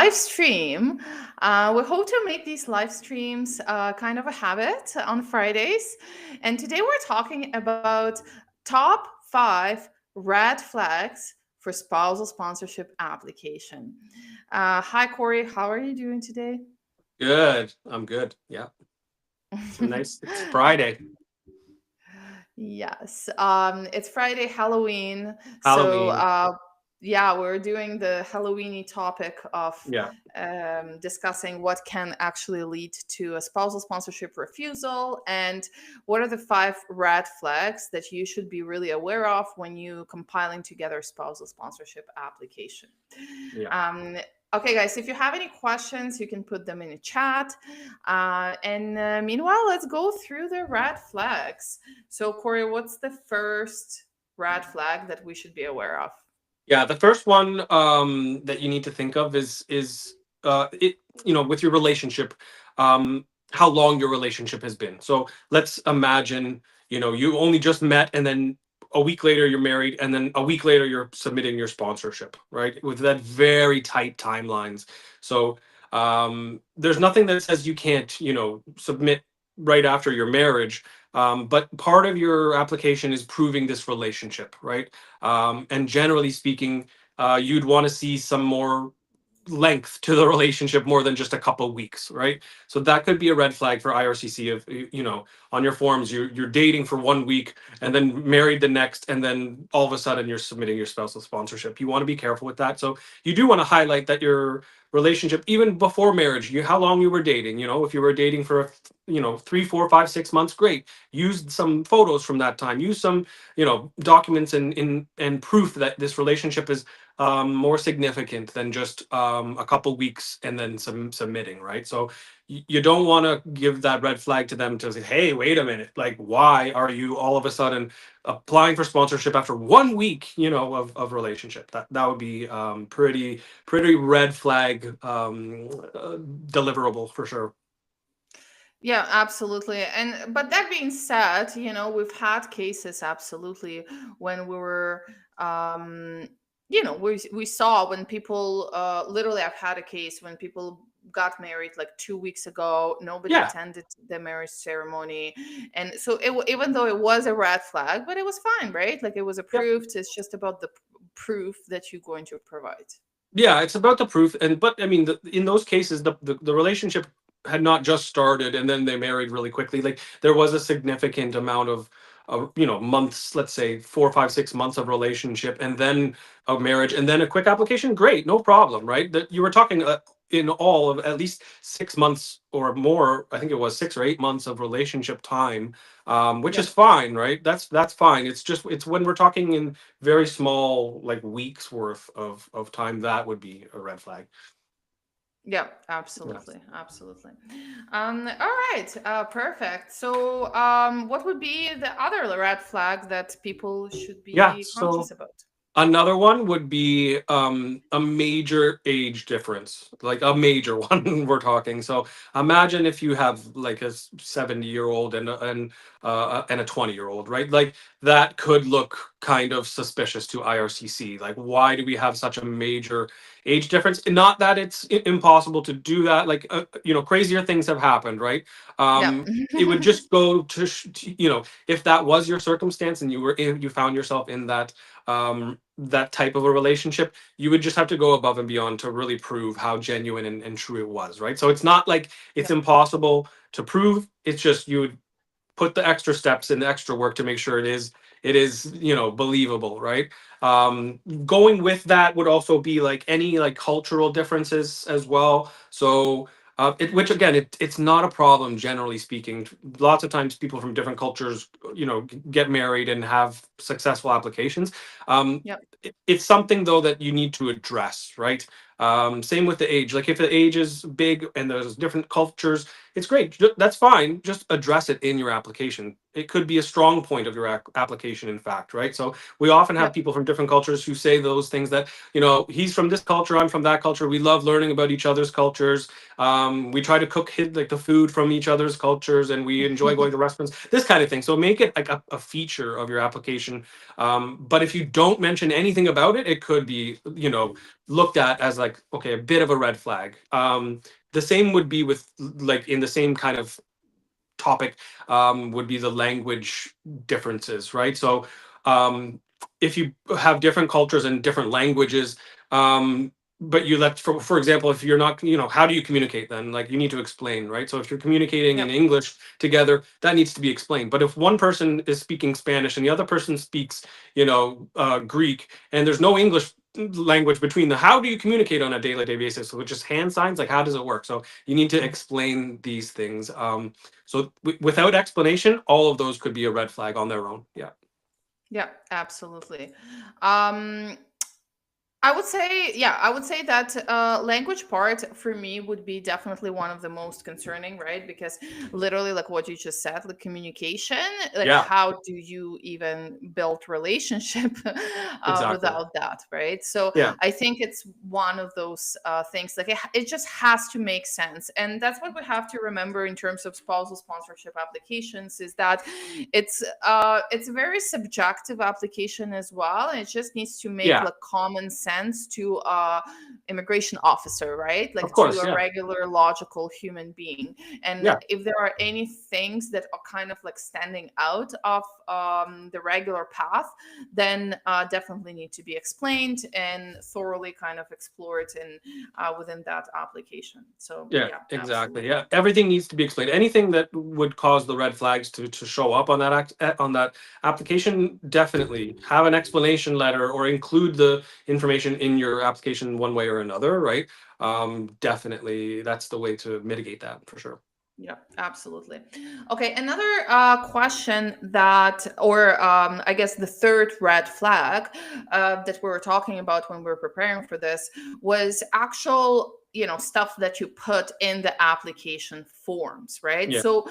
live stream. We hope to make these live streams kind of a habit on Fridays. And today we're talking about top 5 red flags for spousal sponsorship application. Hi, Corey. How are you doing today? Good. I'm good. Yeah. It's Friday. Yes, it's Friday, Halloween. So, Halloween. yeah, we're doing the Halloweeny topic of Yeah. discussing what can actually lead to a spousal sponsorship refusal and what are the 5 red flags that you should be really aware of when you compiling together spousal sponsorship application. Yeah. Um, okay, guys, if you have any questions, you can put them in the chat. And meanwhile, let's go through the red flags. So, Corey, what's the first red flag that we should be aware of? Yeah. The first one that you need to think of is it with your relationship, how long your relationship has been. So let's imagine, you only just met and then a week later you're married and then a week later you're submitting your sponsorship, right? With that very tight timelines. So there's nothing that says you can't, submit right after your marriage. But part of your application is proving this relationship, right? And generally speaking, you'd want to see some more length to the relationship more than just a couple weeks, right? So that could be a red flag for IRCC. If on your forms you're dating for 1 week and then married the next, and then all of a sudden you're submitting your spousal sponsorship. You want to be careful with that. So you do want to highlight that your relationship, even before marriage, how long you were dating. If you were dating for 3, 4, 5, 6 months, great. Use some photos from that time. Use some documents and proof that this relationship is more significant than just a couple weeks and then submitting, right? So you don't want to give that red flag to them to say, hey, wait a minute, like, why are you all of a sudden applying for sponsorship after 1 week, of relationship? That would be pretty red flag deliverable for sure. Yeah, absolutely. And but that being said, we've had cases absolutely when we were we saw when people literally I've had a case when people got married like 2 weeks ago, nobody Yeah. attended the marriage ceremony. And so even though it was a red flag, but it was fine, right? Like it was Yeah. approved. It's just about the proof that you're going to provide. Yeah, it's about the proof, but I mean, in those cases, the relationship had not just started and then they married really quickly. Like there was a significant amount of, months, let's say 4, 5, 6 months of relationship, and then a marriage, and then a quick application. Great, no problem, right? That you were talking in all of at least 6 months or more. I think it was 6 or 8 months of relationship time, which Yeah. is fine, right? That's fine. It's when we're talking in very small, like weeks worth of time, that would be a red flag. Yeah, Yeah. absolutely, absolutely. All right, perfect. So, what would be the other red flag that people should Yeah. be So conscious about? another one would be a major age difference, like a major one we're talking. So imagine if you have like a 70-year-old and a 20-year-old, right? Like that could look kind of suspicious to IRCC. Like, why do we have such a major age difference? Not that it's impossible to do that. Like, crazier things have happened, right? Yeah. It would just go if that was your circumstance and you found yourself in that type of a relationship, you would just have to go above and beyond to really prove how genuine and true it was, right? So it's not like it's Yeah. impossible to prove. It's just you would put the extra steps and the extra work to make sure it is believable, right? Going with that would also be like any like cultural differences as well. So which again, it's not a problem generally speaking. Lots of times people from different cultures get married and have successful applications. um, Yep. it's something though that you need to address, right? Same with the age. Like if the age is big and there's different cultures, it's great. That's fine. Just address it in your application. It could be a strong point of your application, in fact, right? So we often have Yep. people from different cultures who say those things that, he's from this culture, I'm from that culture. We love learning about each other's cultures. We try to cook like the food from each other's cultures, and we enjoy going to restaurants. This kind of thing. So make it like a feature of your application. But if you don't mention anything about it, it could be, looked at as like like, okay, a bit of a red flag. The same would be with, like, in the same kind of topic, would be the language differences, right? So um, if you have different cultures and different languages, but you let, for example, if you're not, how do you communicate then? Like, you need to explain, right? So if you're communicating in Yep. English together, that needs to be explained. But if one person is speaking Spanish and the other person speaks, Greek, and there's no English language between the, how do you communicate on a daily day basis? So, just hand signs, like, how does it work? So you need to explain these things. So without explanation, all of those could be a red flag on their own. Yeah. Yeah, absolutely. Um, I would say, yeah, I would say that language part for me would be definitely one of the most concerning, right? Because literally, like what you just said, like communication, like Yeah. how do you even build relationship Exactly. without that, right? So Yeah. I think it's one of those things, like it just has to make sense. And that's what we have to remember in terms of spousal sponsorship applications is that it's a very subjective application as well, and it just needs to make Yeah. like common sense to immigration officer, right? Of Like to course. a Yeah. regular logical human being. And Yeah. if there are any things that are kind of like standing out of the regular path, then definitely need to be explained and thoroughly kind of explored in within that application. So Yeah, yeah, exactly. absolutely. Yeah, everything needs to be explained. Anything that would cause the red flags to show up on that on that application, definitely have an explanation letter or include the information in your application one way or another, right? Definitely, that's the way to mitigate that for sure. Yeah, absolutely. Okay, another question that, or I guess the third red flag that we were talking about when we were preparing for this was actual, stuff that you put in the application forms, right? Yeah. So,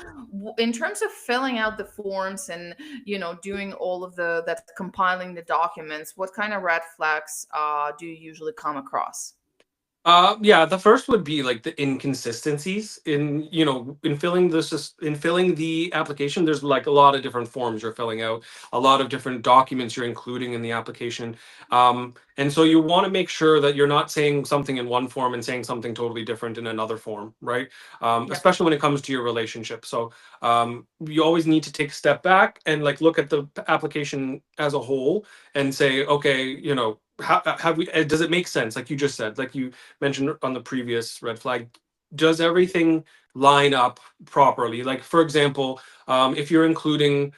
in terms of filling out the forms and doing all of the that compiling the documents, what kind of red flags do you usually come across? Yeah, the first would be like the inconsistencies in filling this, in filling the application. There's like a lot of different forms you're filling out, a lot of different documents you're including in the application. And so you want to make sure that you're not saying something in one form and saying something totally different in another form, right? Yeah. Especially when it comes to your relationship. So you always need to take a step back and like look at the application as a whole and say, okay, how have we, does it make sense? Like you just said, like you mentioned on the previous red flag, does everything line up properly? Like, for example, if you're including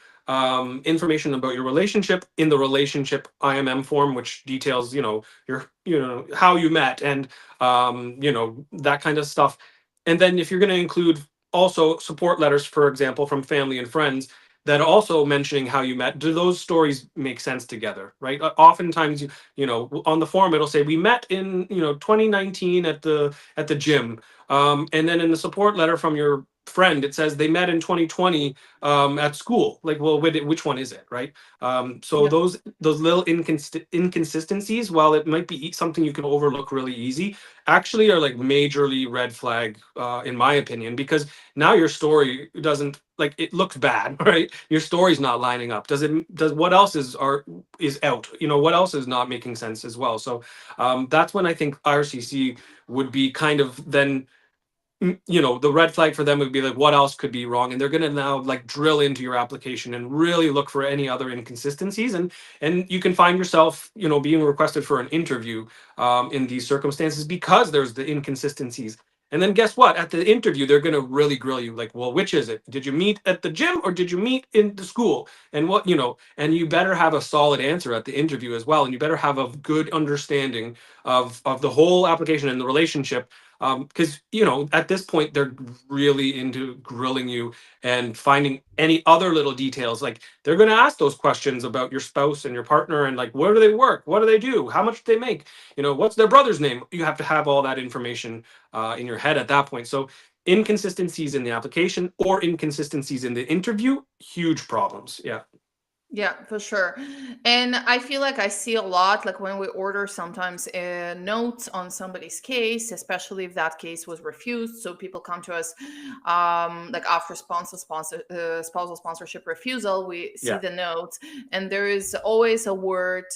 information about your relationship in the relationship IMM form, which details, how you met and, that kind of stuff. And then if you're going to include also support letters, for example, from family and friends, that also mentioning how you met, do those stories make sense together, right? Oftentimes on the form it'll say we met in 2019 at the gym, and then in the support letter from your friend it says they met in 2020 at school. Like, well, which one is it, right? So Yeah. those little inconsistencies, while it might be something you can overlook really easy, actually are like majorly red flag, in my opinion, because now your story doesn't, like, it looks bad, right? Your story's not lining up. Does what else is out, what else is not making sense as well? So that's when I think RCC would be kind of then, the red flag for them would be like, what else could be wrong? And they're going to now like drill into your application and really look for any other inconsistencies. And you can find yourself, being requested for an interview in these circumstances because there's the inconsistencies. And then guess what? At the interview, they're going to really grill you, like, well, which is it? Did you meet at the gym or did you meet in the school? And and you better have a solid answer at the interview as well. And you better have a good understanding of the whole application and the relationship, because at this point they're really into grilling you and finding any other little details. Like, they're going to ask those questions about your spouse and your partner, and like, where do they work, what do they do, how much do they make, what's their brother's name. You have to have all that information in your head at that point. So inconsistencies in the application or inconsistencies in the interview, huge problems. Yeah. Yeah, for sure. And I feel like I see a lot, like when we order sometimes notes on somebody's case, especially if that case was refused. So people come to us, like after spousal sponsorship refusal, we see Yeah. the notes, and there is always a word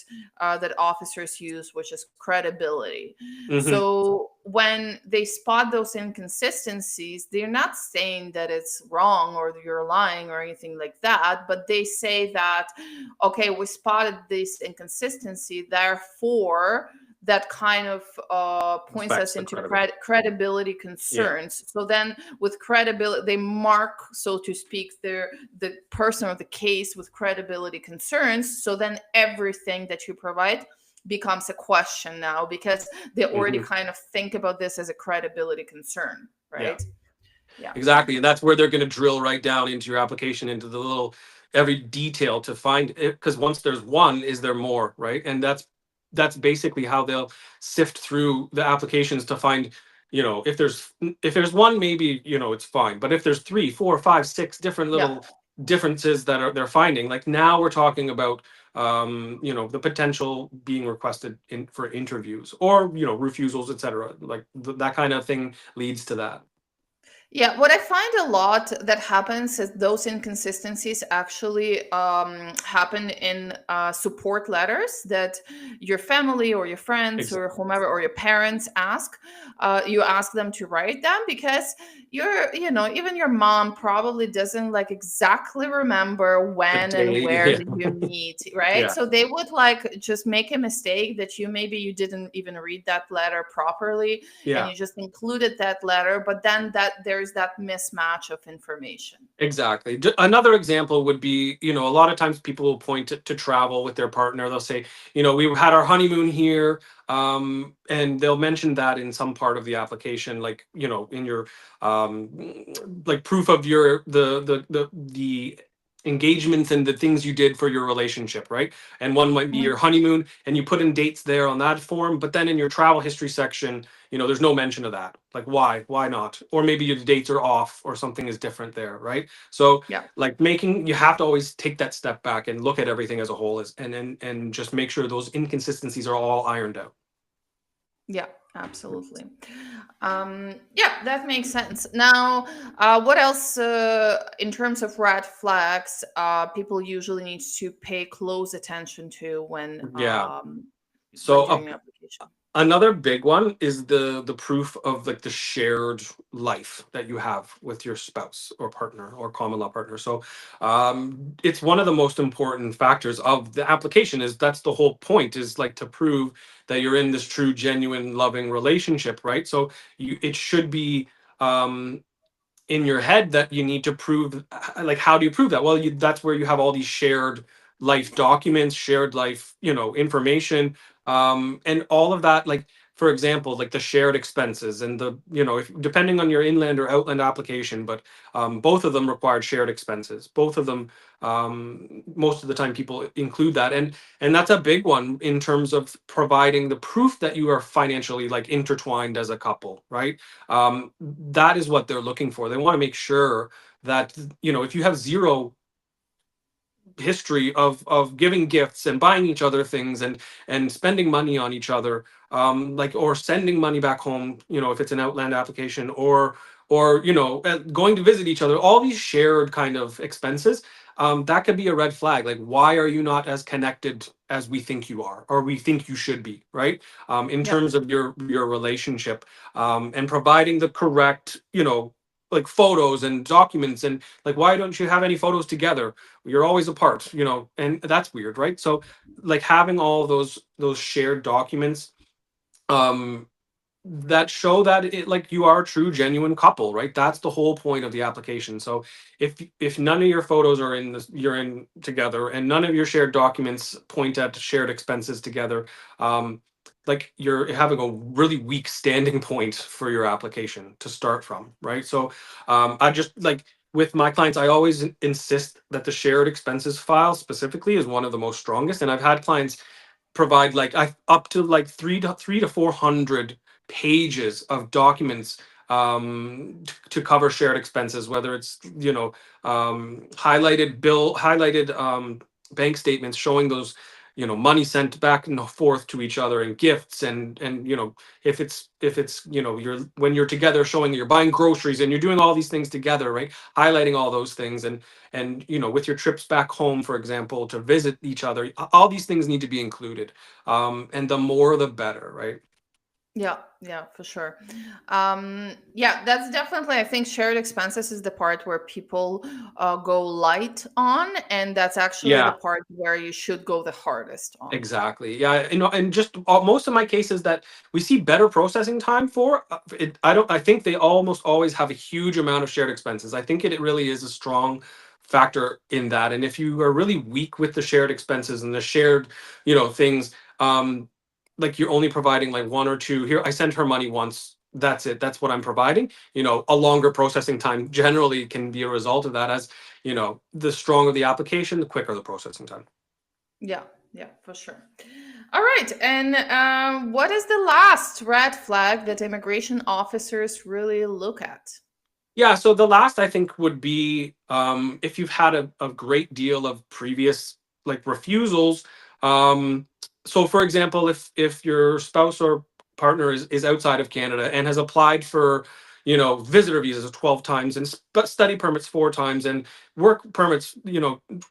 that officers use, which is credibility. Hmm. So when they spot those inconsistencies, they're not saying that it's wrong or that you're lying or anything like that, but they say that, okay, we spotted this inconsistency, therefore that kind of points Affects us the into credibility. credibility Yeah. concerns. So then with credibility, they mark, so to speak, the person or the case with credibility concerns. So then everything that you provide becomes a question now, because they already Hmm. kind of think about this as a credibility concern, Yeah. right? Yeah. Exactly, and that's where they're going to drill right down into your application, into the little every detail to find it. Because once there's one, is there more, right? And that's basically how they'll sift through the applications to find, if there's one, maybe it's fine. But if there's three, four, five, six different Yeah. little differences that are they're finding, like now we're talking about the potential being requested in for interviews or refusals, etc. Like that kind of thing leads to that. Yeah, what I find a lot that happens is those inconsistencies actually happen in support letters that your family or your friends or Exactly. whomever or your parents ask. You ask them to write them because even your mom probably doesn't like exactly remember The when and day, where yeah. did you meet, right? Yeah, So they would like just make a mistake that maybe you didn't even read that letter properly, and yeah, you just included that letter, but then that there's that mismatch of information. exactly. Another example would be, a lot of times people will point to travel with their partner. They'll say, we had our honeymoon here, and they'll mention that in some part of the application, like, in your, um, like proof of your the engagements and the things you did for your relationship, right? And one might be Mhm. your honeymoon, and you put in dates there on that form, but then in your travel history section, there's no mention of that. Like, why not? Or maybe your dates are off or something is different there, right? So Yeah. like making, you have to always take that step back and look at everything as a whole, and just make sure those inconsistencies are all ironed out. Yeah, absolutely. Yeah, that makes sense. Now, what else in terms of red flags people usually need to pay close attention to Yeah. when So doing an application? another big one is the proof of like the shared life that you have with your spouse or partner or common law partner. So it's one of the most important factors of the application. Is that's the whole point, is like to prove that you're in this true, genuine, loving relationship, right? So it should be in your head that you need to prove. Like, how do you prove that? Well, that's where you have all these shared life documents, shared life information, and all of that. Like, for example, like the shared expenses and the if depending on your inland or outland application, but both of them required shared expenses. Both of them, most of the time people include that, and that's a big one in terms of providing the proof that you are financially like intertwined as a couple, right? That is what they're looking for. They want to make sure that if you have zero history of giving gifts and buying each other things and spending money on each other, like, or sending money back home, if it's an outland application, or going to visit each other, all these shared kind of expenses, that could be a red flag. Like, why are you not as connected as we think you are, or we think you should be, right? In Yeah. terms of your relationship, and providing the correct, like photos and documents, and like, why don't you have any photos together? You're always apart, and that's weird, right? So like having all those shared documents, um that show that it, like, you are a true, genuine couple, right? That's the whole point of the application. So if none of your photos are in this, you're in together, and none of your shared documents point at shared expenses together, um like, you're having a really weak standing point for your application to start from, right? So I just like, with my clients, I always insist that the shared expenses file specifically is one of the most strongest, and I've had clients provide like up to like 300 to 400 pages of documents, to cover shared expenses, whether it's highlighted bank statements showing those, money sent back and forth to each other, and gifts, and if it's you're when you're together, showing that you're buying groceries and you're doing all these things together, right? Highlighting all those things, and with your trips back home, for example, to visit each other, all these things need to be included. And the more the better, right? Yeah, yeah, for sure. Yeah, that's definitely, I think shared expenses is the part where people go light on, and that's actually the Yeah. part where you should go the hardest on. Exactly. Yeah, and just most of my cases that we see better processing time for, I think they almost always have a huge amount of shared expenses. I think it really is a strong factor in that. And if you are really weak with the shared expenses and the shared, things, like you're only providing like one or two, here I sent her money once. That's it. That's what I'm providing. A longer processing time generally can be a result of that, as, the stronger the application, the quicker the processing time. Yeah, yeah, for sure. All right, and what is the last red flag that immigration officers really look at? Yeah, so the last I think would be, if you've had a great deal of previous like refusals. Um, so for example, if your spouse or partner is outside of Canada and has applied for, visitor visas 12 times, and study permits 4 times, and work permits,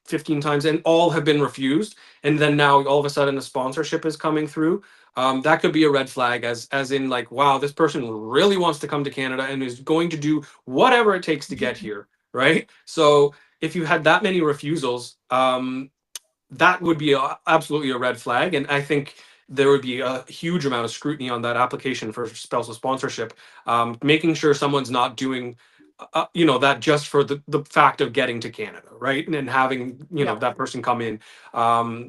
15 times, and all have been refused, and then now all of a sudden a sponsorship is coming through, that could be a red flag, as in, like, wow, this person really wants to come to Canada and is going to do whatever it takes to get here, right? So if you had that many refusals, that would be absolutely a red flag. And I think there would be a huge amount of scrutiny on that application for spousal sponsorship, making sure someone's not doing, that just for the fact of getting to Canada, right? And having, Yeah, that person come in.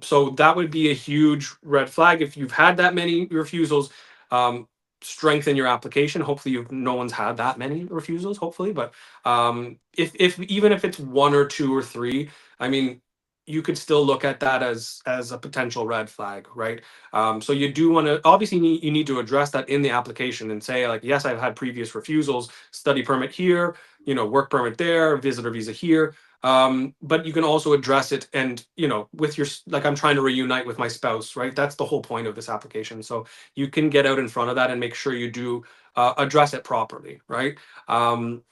So that would be a huge red flag. If you've had that many refusals, um, strengthen your application. Hopefully, no one's had that many refusals, hopefully. But if even if it's one or two or three, I mean, you could still look at that as a potential red flag, right? So you do want to, obviously, you need to address that in the application and say, like, yes, I've had previous refusals, study permit here, work permit there, visitor visa here. But you can also address it, and, with your, like, I'm trying to reunite with my spouse, right? That's the whole point of this application. So you can get out in front of that and make sure you do address it properly, right? Um,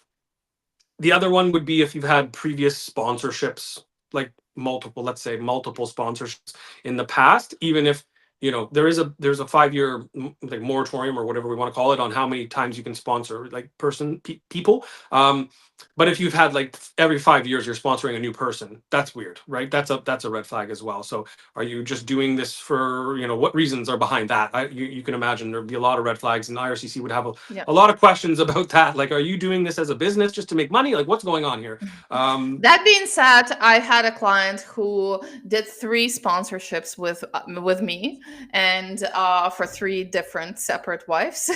the other one would be if you've had previous sponsorships, like multiple, let's say multiple sponsorships in the past, even if, there's a 5 year like moratorium, or whatever we want to call it, on how many times you can sponsor, like, people. But if you've had, like, every 5 years you're sponsoring a new person, that's weird, right? That's a red flag as well. So are you just doing this for, what reasons are behind that? You can imagine there'd be a lot of red flags, and IRCC would have yeah. a lot of questions about that. Like, are you doing this as a business just to make money? Like, what's going on here? Um, That being said, I had a client who did three sponsorships with me, and for three different separate wives.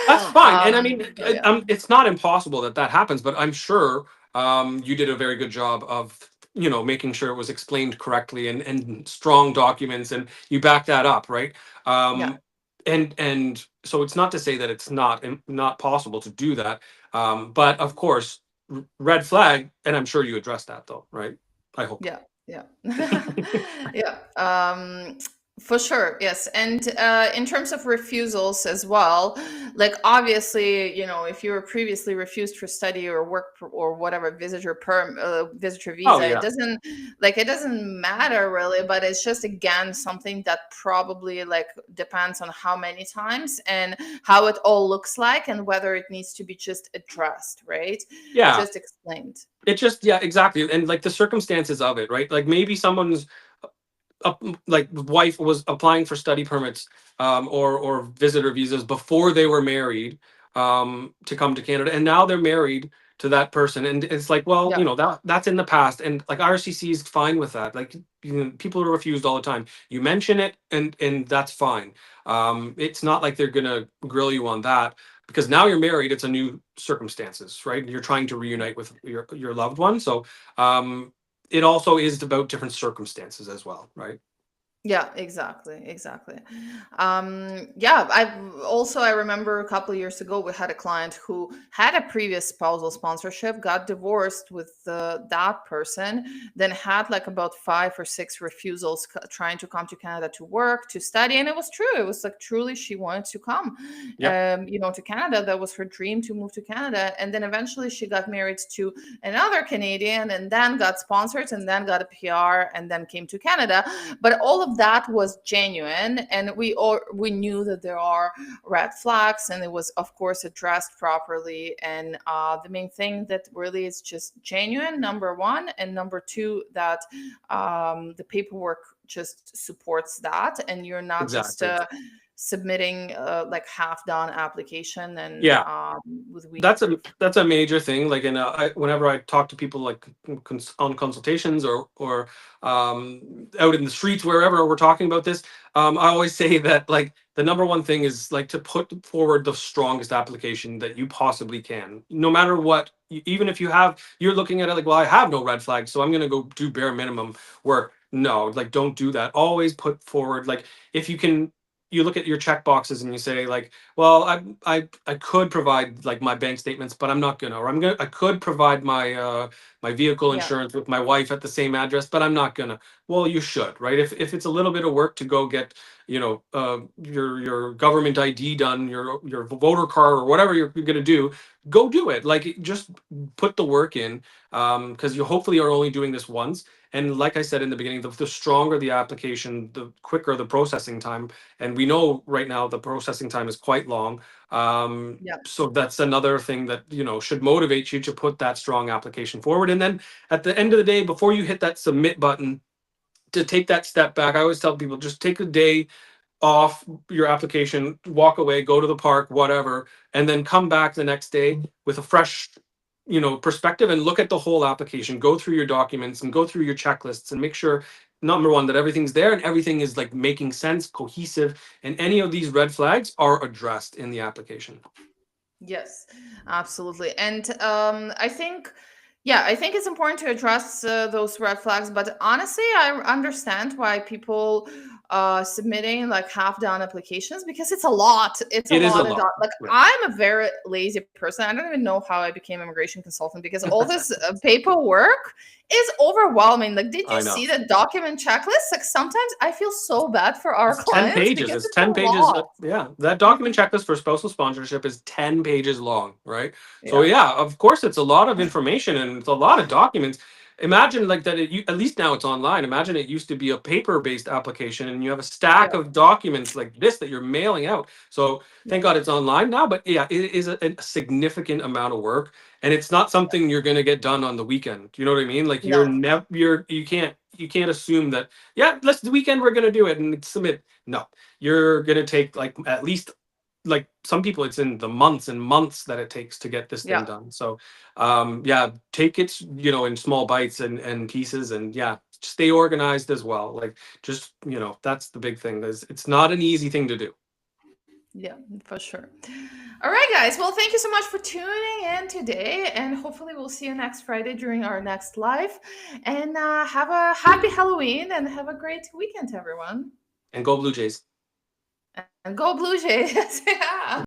that's fine. And I mean, So yeah, it's not impossible that that happens, but I'm sure you did a very good job of, making sure it was explained correctly, and strong documents, and you back that up, right? yeah, Um, and so it's not to say that it's not possible to do that. But of course, red flag, and I'm sure you addressed that, though, right? I hope. yeah, yeah, yeah. For sure, yes. And in terms of refusals as well, like, obviously, if you were previously refused for study or work or whatever, visitor Oh visa, it yeah. doesn't, it doesn't matter really, but it's just, again, something that probably, like, depends on how many times and how it all looks like, and whether it needs to be just addressed, right? Yeah. Just explained. It just, yeah, exactly. And, like, the circumstances of it, right? Like, maybe someone's like, wife was applying for study permits, or visitor visas before they were married, to come to Canada, and now they're married to that person, and it's like, well, Yeah, that's in the past, and, like, RCC is fine with that. Like, people are refused all the time. You mention it, and that's fine. It's not like they're gonna grill you on that, because now you're married. It's a new circumstances, right? You're trying to yeah. reunite with your loved one. So, it also is about different circumstances as well, right? Yeah, exactly, exactly. Yeah, I remember a couple of years ago we had a client who had a previous spousal sponsorship, got divorced with that person, then had like about 5 or 6 refusals trying to come to Canada to work, to study, and it was true. It was like truly she wanted to come, Yep, to Canada. That was her dream to move to Canada, and then eventually she got married to another Canadian, and then got sponsored, and then got a PR, and then came to Canada. But all of that was genuine, and we knew that there are red flags, and it was of course addressed properly. And the main thing that really is just genuine, number one, and number two, that the paperwork just supports that, and you're not just exactly. submitting like half done application and Yeah. with weak That's a proof. that's a major thing. Like, whenever I talk to people, like on consultations, or out in the streets, wherever we're talking about this, I always say that, like, the number one thing is, like, to put forward the strongest application that you possibly can, no matter what. Even if you're looking at it like, well, I have no red flags, so I'm going to go do bare minimum work. No, like, don't do that. Always put forward, like, if you can. You look at your check boxes and you say, like, well, I could provide, like, my bank statements, but I'm not gonna. Or I could provide my vehicle Yeah, insurance with my wife at the same address, but I'm not gonna. Well, you should, right? If it's a little bit of work to go get, your government ID done, your voter card, or whatever you're gonna do, go do it. Like, just put the work in, because you hopefully are only doing this once. And like I said in the beginning, the stronger the application, the quicker the processing time. And we know right now the processing time is quite long. yeah, So that's another thing that, should motivate you to put that strong application forward. And then at the end of the day, before you hit that submit button, to take that step back, I always tell people, just take a day off your application, walk away, go to the park, whatever, and then come back the next day with a fresh, perspective, and look at the whole application, go through your documents and go through your checklists, and make sure, number one, that everything's there and everything is, like, making sense, cohesive, and any of these red flags are addressed in the application. yes, absolutely. And I think, yeah, I think it's important to address those red flags. But honestly, I understand why people submitting like half done applications, because it's a lot. It's a It is a lot of lot. like Yeah, I'm a very lazy person. I don't even know how I became immigration consultant, because all this paperwork is overwhelming. Like, did you I know. see the document checklist? Like, sometimes I feel so bad for our It's 10 clients pages. because It's it's a 10 pages. lot. Yeah, that document checklist for spousal sponsorship is 10 pages long, right? So, Yeah. yeah, of course, it's a lot of information and it's a lot of documents. Imagine, like, that at least now it's online. Imagine it used to be a paper-based application and you have a stack Yeah. of documents like this that you're mailing out. So, Yeah. thank God it's online now, but yeah, it is a significant amount of work, and it's not something you're going to get done on the weekend. You know what I mean? Like, No. you can't assume that, yeah, let's the weekend we're going to do it and submit. No, you're going to take, like, at least, like, some people, it's in the months and months that it takes to get this thing Yeah. done. So, yeah, take it, in small bites and pieces, and yeah, stay organized as well. Like, just, that's the big thing. Is It's not an easy thing to do. Yeah, for sure. All right, guys. Well, thank you so much for tuning in today. And hopefully, we'll see you next Friday during our next live. And have a happy Halloween and have a great weekend, everyone. And go Blue Jays. And go Blue Jays. Yeah.